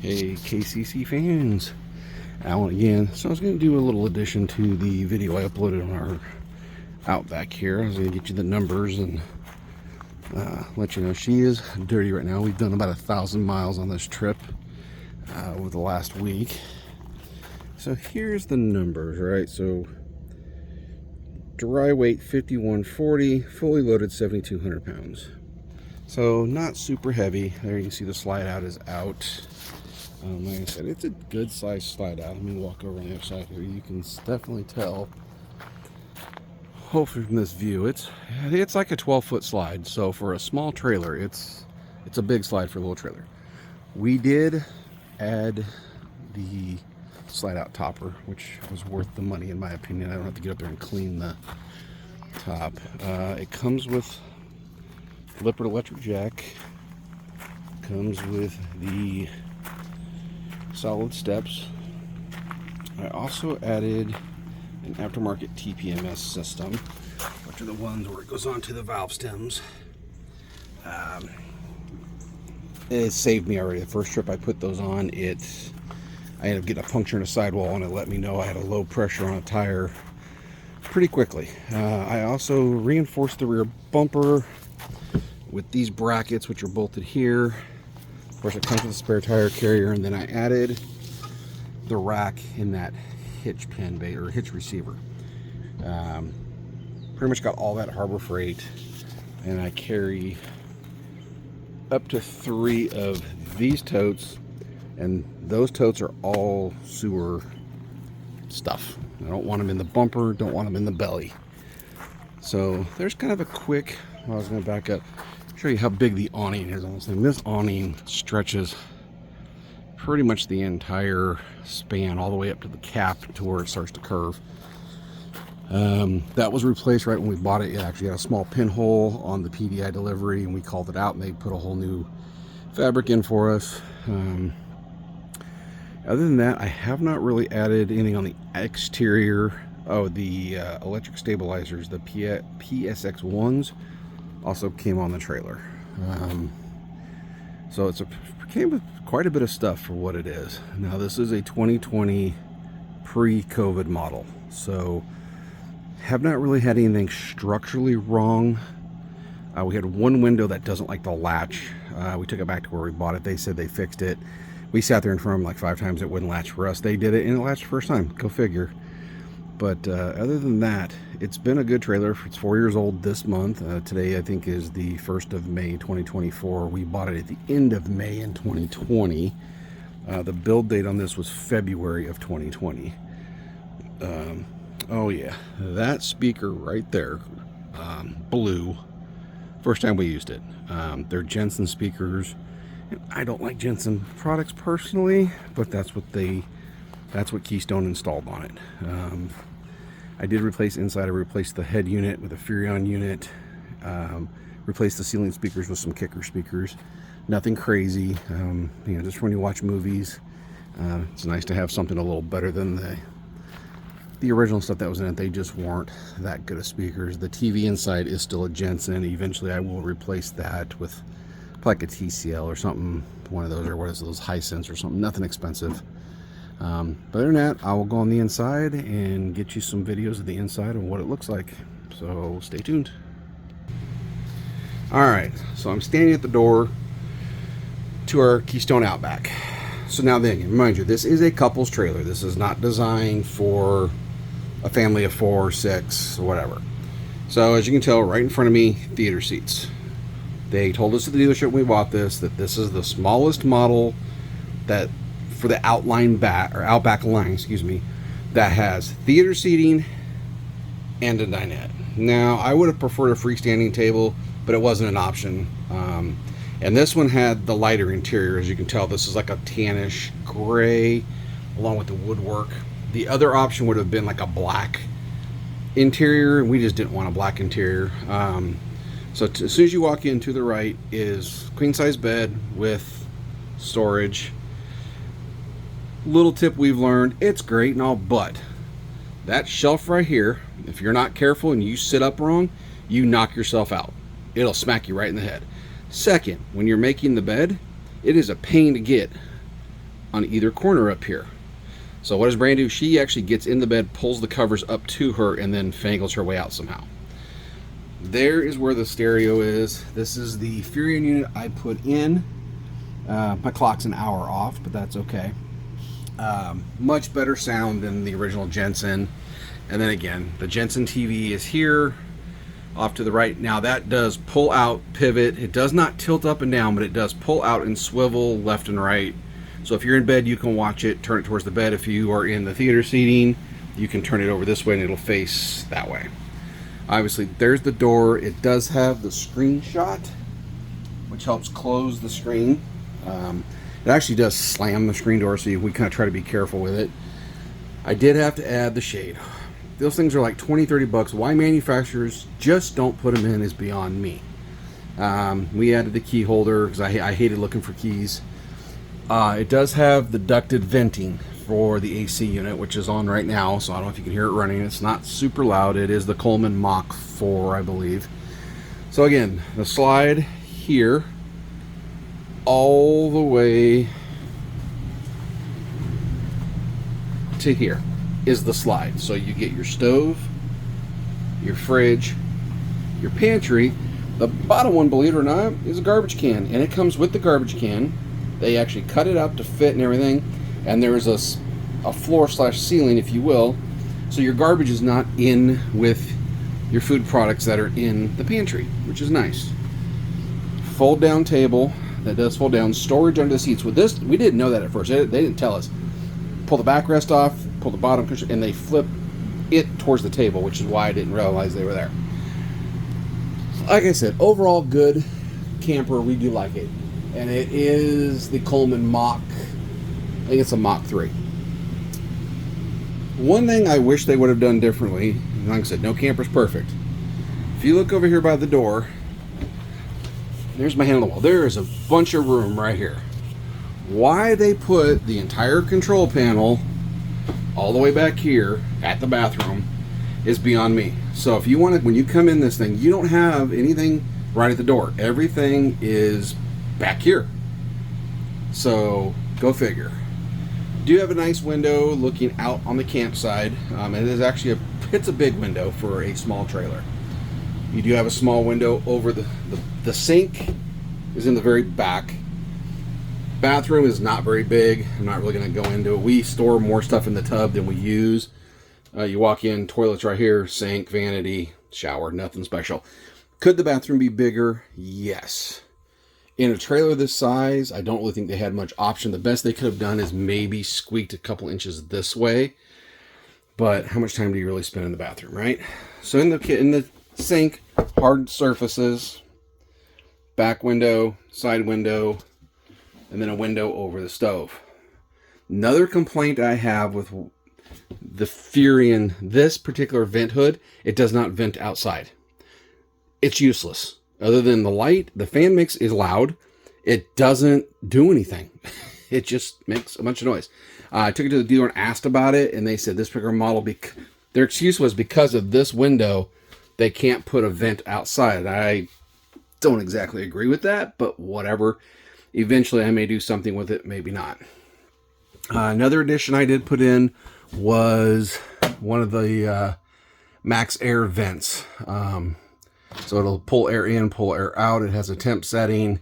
Hey KCC fans, Alan again. So I was going to do a little addition to the video I uploaded on our Outback here. I was going to get you the numbers and let you know she is dirty right now. We've done about 1,000 miles on this trip over the last week. So here's the numbers, right? So dry weight 5140, fully loaded 7,200 pounds. So not super heavy. There you can see the slide out is out. Like I said, it's a good size slide out. Let me walk over on the other side here. You can definitely tell, hopefully from this view, it's like a 12-foot slide. So for a small trailer, it's a big slide for a little trailer. We did add the slide out topper, which was worth the money in my opinion. I don't have to get up there and clean the top. It comes with Lippert electric jack, comes with the solid steps. I also added an aftermarket TPMS system, which are the ones where it goes onto the valve stems. It saved me already. The first trip I put those on, I ended up getting a puncture in a sidewall, and it let me know I had a low pressure on a tire pretty quickly. I also reinforced the rear bumper with these brackets, which are bolted here. Of course, it comes with a spare tire carrier, and then I added the rack in that hitch pin bay or hitch receiver. Pretty much got all that Harbor Freight, and I carry up to 3 of these totes, and those totes are all sewer stuff. I don't want them in the bumper, don't want them in the belly. So there's kind of a quick, I was going to back up, show you how big the awning is on this thing. This awning stretches pretty much the entire span all the way up to the cap to where it starts to curve. That was replaced right when we bought it. It actually had a small pinhole on the PDI delivery, and we called it out, and they put a whole new fabric in for us. Other than that, I have not really added anything on the exterior. Oh, the electric stabilizers, the PSX ones, also came on the trailer. So came with quite a bit of stuff for what it is. Now this is a 2020 pre-COVID model, so have not really had anything structurally wrong. We had one window that doesn't like the latch. We took it back to where we bought it. They said they fixed it. We sat there in front of them like 5 times. It wouldn't latch for us. They did it and it latched the first time. Go figure. But other than that, it's been a good trailer. It's 4 years old this month. Today, I think, is the 1st of May, 2024. We bought it at the end of May in 2020. The build date on this was February of 2020. Oh, yeah. That speaker right there blew. First time we used it. They're Jensen speakers. I don't like Jensen products personally, but that's what Keystone installed on it. I did replace inside. I replaced the head unit with a Furrion unit. Replaced the ceiling speakers with some kicker speakers. Nothing crazy. Just when you watch movies, it's nice to have something a little better than the original stuff that was in it. They just weren't that good of speakers. The TV inside is still a Jensen. Eventually, I will replace that with like a TCL or something. One of those, or what is those, Hisense or something. Nothing expensive. But other than that, I will go on the inside and get you some videos of the inside and what it looks like. So stay tuned. Alright, so I'm standing at the door to our Keystone Outback. So now then, mind you, this is a couple's trailer. This is not designed for a family of 4 or 6 or whatever. So as you can tell, right in front of me, theater seats. They told us at the dealership when we bought this that this is the smallest model that for the Outback line, that has theater seating and a dinette. Now, I would have preferred a freestanding table, but it wasn't an option. And this one had the lighter interior. As you can tell, this is like a tannish gray along with the woodwork. The other option would have been like a black interior, and we just didn't want a black interior. So as soon as you walk in, to the right is queen size bed with storage. Little tip we've learned, it's great and all, but that shelf right here, if you're not careful and you sit up wrong, you knock yourself out. It'll smack you right in the head. Second, when you're making the bed, it is a pain to get on either corner up here. So what does Brand do? She actually gets in the bed, pulls the covers up to her, and then fangles her way out somehow. There is where the stereo is. This is the Furion unit I put in. My clock's an hour off, but that's okay. Much better sound than the original Jensen. And then again, the Jensen TV is here, off to the right. Now that does pull out, pivot. It does not tilt up and down, but it does pull out and swivel left and right. So if you're in bed, you can watch it, turn it towards the bed. If you are in the theater seating, you can turn it over this way and it'll face that way. Obviously, there's the door. It does have the screenshot, which helps close the screen. It actually does slam the screen door, so we kind of try to be careful with it. I did have to add the shade. Those things are like 20, 30 bucks. Why manufacturers just don't put them in is beyond me. We added the key holder because I hated looking for keys. It does have the ducted venting for the AC unit, which is on right now, so I don't know if you can hear it running. It's not super loud. It is the Coleman Mach 4, I believe. So again, the slide here all the way to here is the slide. So you get your stove, your fridge, your pantry. The bottom one, believe it or not, is a garbage can, and it comes with the garbage can. They actually cut it up to fit and everything, and there is a floor/ceiling, if you will, so your garbage is not in with your food products that are in the pantry, which is nice. Fold down table that does fold down. Storage under the seats. With this, we didn't know that at first. They didn't tell us. Pull the backrest off, pull the bottom cushion, and they flip it towards the table, which is why I didn't realize they were there. Like I said, overall good camper. We do like it. And it is the Coleman Mach. I think it's a Mach 3. One thing I wish they would have done differently, and like I said, no camper's perfect. If you look over here by the door, there's my hand on the wall. There is a bunch of room right here. Why they put the entire control panel all the way back here at the bathroom is beyond me. So if you want to, when you come in this thing, you don't have anything right at the door. Everything is back here. So go figure. Do have a nice window looking out on the campsite. It is actually it's a big window for a small trailer. You do have a small window over the sink is in the very back. Bathroom is not very big. I'm not really going to go into it. We store more stuff in the tub than we use. You walk in, toilets right here, sink, vanity, shower, nothing special. Could the bathroom be bigger? Yes. In a trailer this size, I don't really think they had much option. The best they could have done is maybe squeaked a couple inches this way. But how much time do you really spend in the bathroom, right? So in the sink, hard surfaces, back window, side window, and then a window over the stove. Another complaint I have with the Furion, this particular vent hood, it does not vent outside. It's useless. Other than the light, the fan mix is loud. It doesn't do anything. It just makes a bunch of noise. I took it to the dealer and asked about it, and they said this particular model, their excuse was because of this window, they can't put a vent outside. I don't exactly agree with that, but whatever. Eventually, I may do something with it, maybe not. Another addition I did put in was one of the Max Air vents. So it'll pull air in, pull air out. It has a temp setting.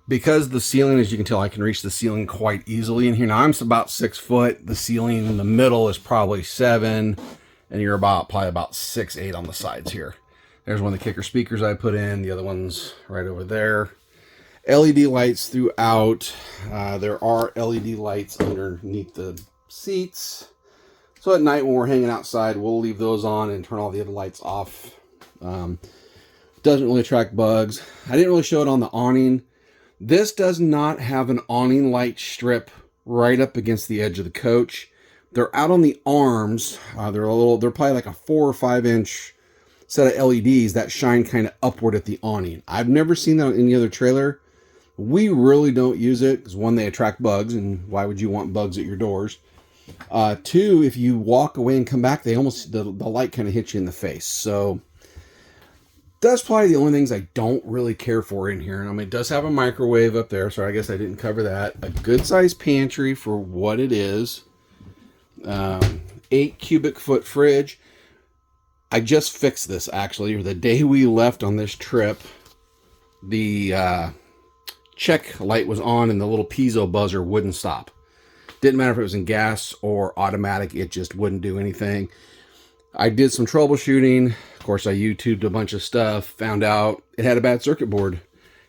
Because the ceiling, as you can tell, I can reach the ceiling quite easily in here. Now, I'm about 6 foot. The ceiling in the middle is probably 7. And you're probably about 6'8" on the sides here. There's one of the kicker speakers I put in. The other one's right over there. LED lights throughout. There are LED lights underneath the seats. So at night when we're hanging outside, we'll leave those on and turn all the other lights off. Doesn't really attract bugs. I didn't really show it on the awning. This does not have an awning light strip right up against the edge of the coach. They're out on the arms. They're probably like a 4 or 5 inch set of LEDs that shine kind of upward at the awning. I've never seen that on any other trailer. We really don't use it because 1, they attract bugs, and why would you want bugs at your doors? 2, if you walk away and come back, the light kind of hits you in the face. So, That's probably the only things I don't really care for in here. I mean, it does have a microwave up there, so I guess I didn't cover that. A good sized pantry for what it is. 8 cubic foot fridge. I just fixed this actually. The day we left on this trip, the check light was on and the little piezo buzzer wouldn't stop. Didn't matter if it was in gas or automatic, it just wouldn't do anything. I did some troubleshooting. Of course, I YouTubed a bunch of stuff, found out it had a bad circuit board.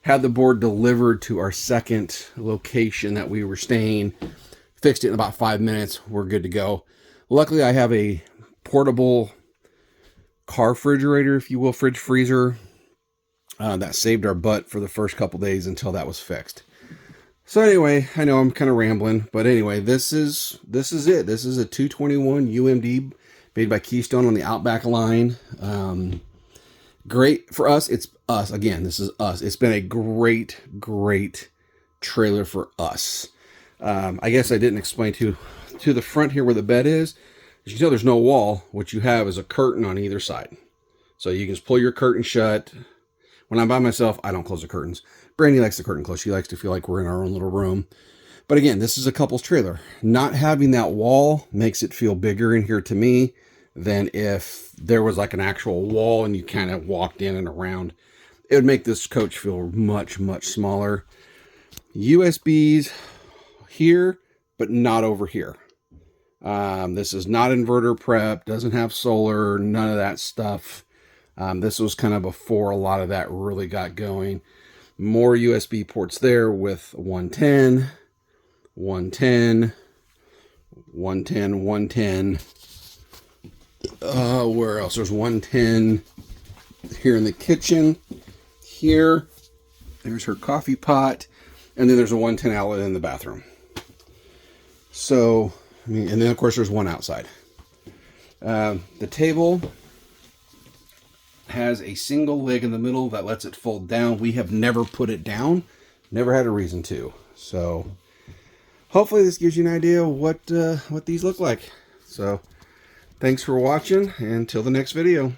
Had the board delivered to our second location that we were staying. Fixed it in about 5 minutes. We're good to go. Luckily, I have a portable car refrigerator, if you will, fridge freezer. That saved our butt for the first couple days until that was fixed. So anyway, I know I'm kind of rambling, but anyway, this is it. This is a 221 UMD made by Keystone on the Outback line. Great for us. It's us. Again, this is us. It's been a great trailer for us. I guess I didn't explain to the front here where the bed is. As you can tell, there's no wall. What you have is a curtain on either side. So you can just pull your curtain shut. When I'm by myself, I don't close the curtains. Brandy likes the curtain closed. She likes to feel like we're in our own little room. But again, this is a couple's trailer. Not having that wall makes it feel bigger in here to me than if there was like an actual wall and you kind of walked in and around. It would make this coach feel much smaller. USBs here, but not over here. This is not inverter prep, doesn't have solar, none of that stuff. This was kind of before a lot of that really got going. More USB ports there with 110, 110, 110, 110. Where else? There's 110 here in the kitchen. Here, there's her coffee pot. And then there's a 110 outlet in the bathroom. So, I mean, and then of course there's one outside. The table has a single leg in the middle that lets it fold down. We have never put it down. Never had a reason to. So, hopefully this gives you an idea of what these look like. So, thanks for watching, and until the next video.